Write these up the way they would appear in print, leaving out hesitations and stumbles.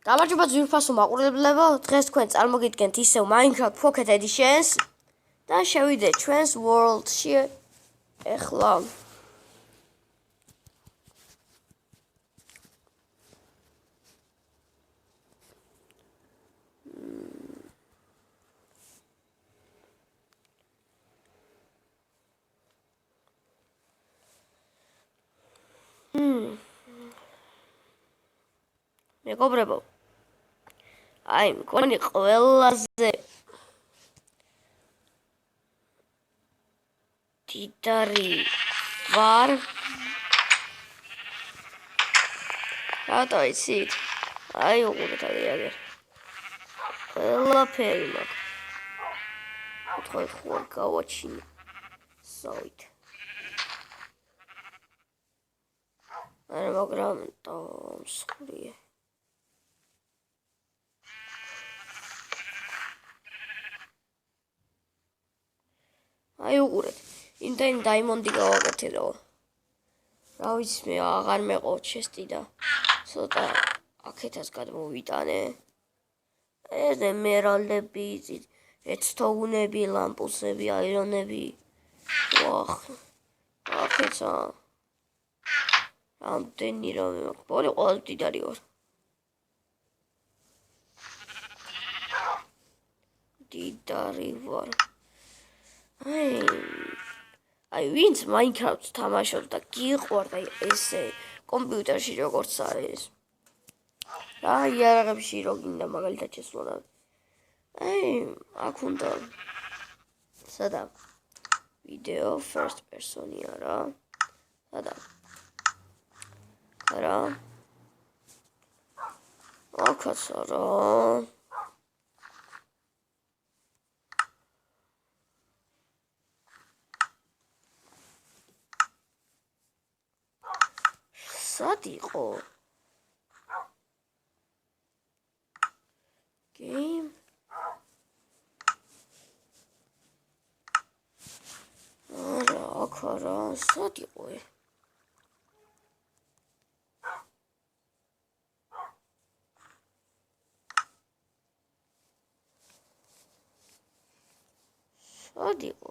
გამარჯობა ძვირფასო მაყურებლებო, დღეს თქვენ წარმოგიდგენთ ისევ Minecraft Pocket Edition-ს და შევიდეთ ჩვენს world-ში ეხლა. მეგობრებო, აი მქონი ყველაზე დიდარი ვარ. რატო იცით? აი უყურეთ აგერ. ყველაფერი მაქვს. უთხოვეთ ხوار გავაჩინე. სავით. არა მაგრამ მსხურია. აი უყურეთ, იმდენი დაიმონდი გავაკეთე, რა ვიცი მე აღარ მეყოთ ჩესტი და ცოტა აქეთას გადმოვიტანე. ეს ემერალდები, რედსტოუნები, ლამპუსები, აირონები. ვახ, აქეცა რამდენი რამე მაქვს. ბოლო ყველაზე დიდარი ვარ. დიდარი ვარ. აი ვინც Minecraft-ს თამაშობს და გიყვარდა ესე კომპიუტერში როგორც არის. რა იარაღებში რო გინდა მაგალითად შესვლა. აი აქ უნდა სადა ვიდეო first person-ია რა. სადა რა აქაც რა სად იყო? Game. არა, სად იყო? სად იყო?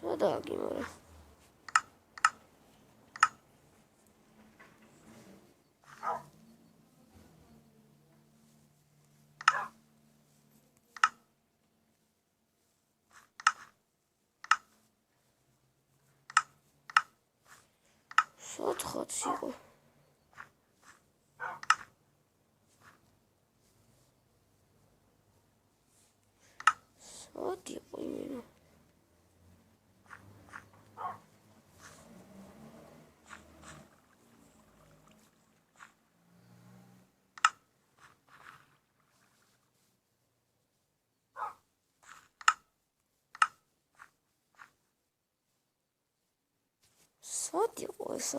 სადაგი მარა სათხაც იყო სად იყო იმენა სად იყო ესა?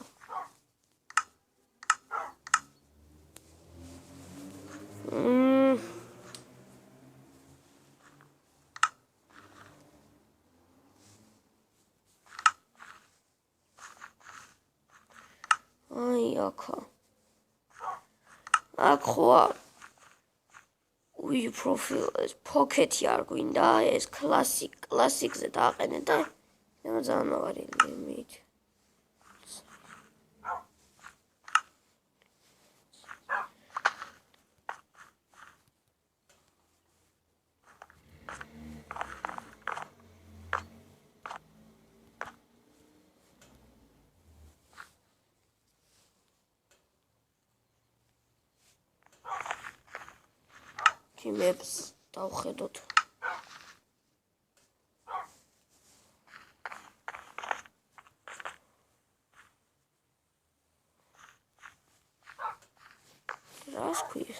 აი აქა. აქ ხო უი პროფილ ეს პოკეტი არ გვინდა, ეს კლასიკზე დააყენე და ძალიან მაგარი ლიმით. Maps დავხედოთ. რას ქვია?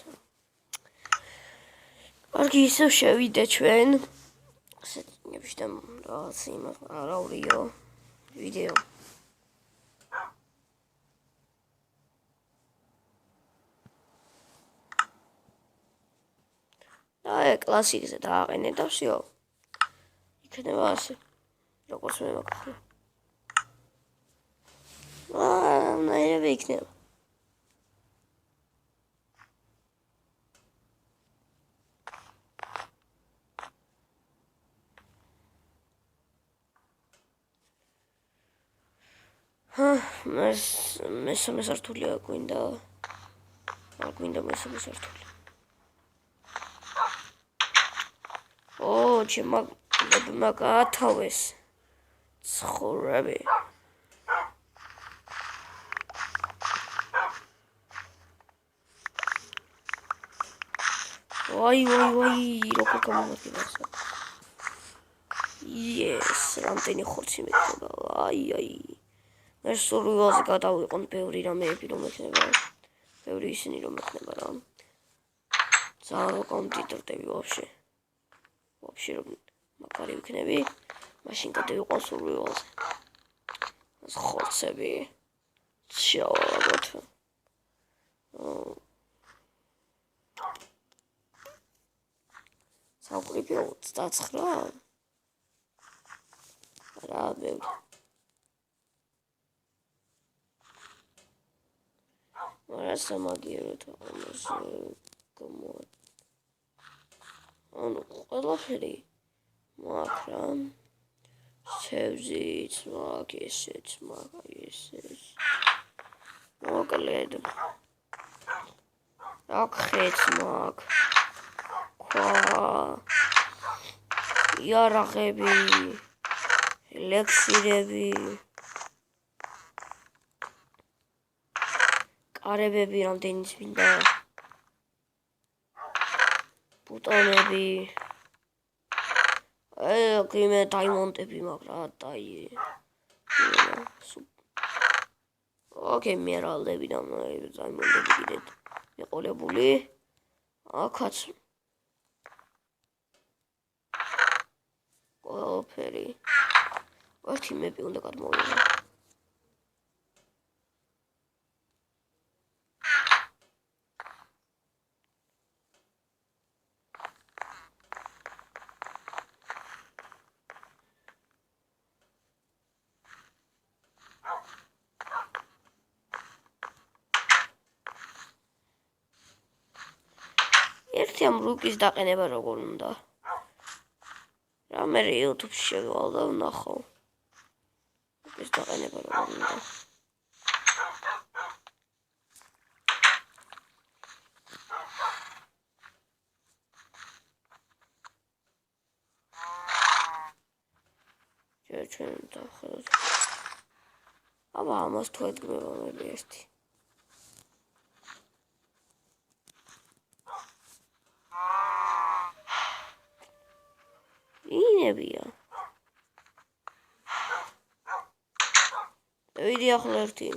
კარგი, ისევ შევიდე ჩვენ. ასეთნებში და რაღაც იმას არავრიო ვიდეო. აი კლასიკზე დააყენე და всё. იქნება ასე. როგორც მე მაგახლა. ნაირები იქნება. მესამე სართულია გვინდა. გვინდა მესამე სართული. ჩემმა გაათავეს ცხოვრები. ვაი, როგორ გამომადგება. Yes, რამდენი ხორცი მექნება. აი. მე სურვილზე გადავიყონ ბევრი რამეები რომ ექნება. ბევრი ისინი რომ ექნება რა. ძალიან კონტიტორტები ვაფშე. ვაფშე რომ მაგარი ვიქნები. მაშინ გადავიყონ სურვილზე. ეს ხორცები. შევაგოთ. საუკრიფი 29. რა ბევრი. არა სამაგიეროდ ამას გამო. ანუ ყველაფერი მაგ რა. სევზიც მაგ ესეც მაგ ესეც. მოკლედ. აქ ხეც მაგ. იარაღები, ელექსირები, კარებები რამდენიც მინდა, ბუტონები, მე დაიმონტები მაგრა დაი. ოკეი, მერალდები და დაიმონტები კიდეთ მიყოლებული. აქაც ყველაფერი. ერთი მეპი უნდა გადმოვიღო. ერთი ამ რუკის დაყენება როგორ უნდა? მე YouTube-ში შევივალ და ვნახავ. ეს დაყენება როგორ უნდა. ჩვენ დავხედოთ. აბა ამას თუ ედგმება მე ერთი. ინებია. ვიდი ახლა ერთი.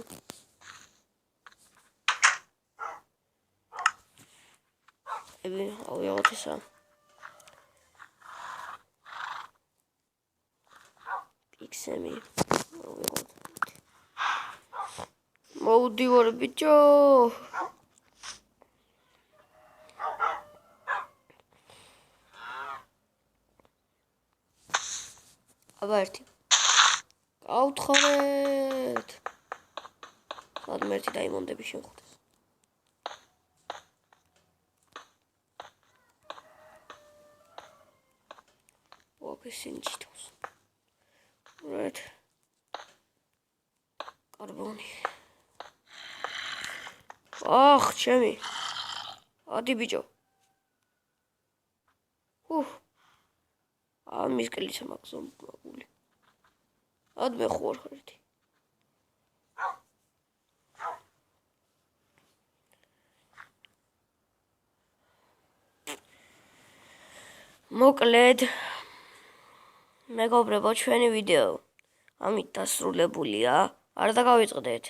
ავიღოთ ისა. პიქსემი. ავიღოთ. მოვდივარ ბიჭო. აბა ერთი. გავთხარეთ. სადმე ერთი დაიმონდები შევხვდეს. ისინი ჩითავს. Right. კარბონი. ჩემი. ადი ბიჭო. ამის კლიცა მაგზომული. ადმე ხوار ხარდი. მოკლედ მეგობრებო, ჩვენი ვიდეო ამით დასრულებულია. არ დაგავიწყდეთ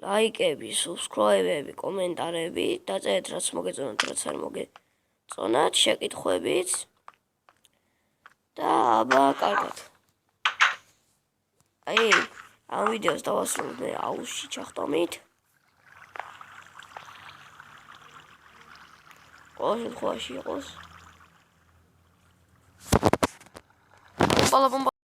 ლაიკები, subscribe-ები, კომენტარები, დაწერეთ რაც მოგეწონათ, რაც არ მოგეწონათ, შეკითხვებიც. და აბა კარგად. ამ ვიდეოს დავასრულებ მე აუზში ჩახტომით. ყოველ შემთხვევაში იყოს ბომბალა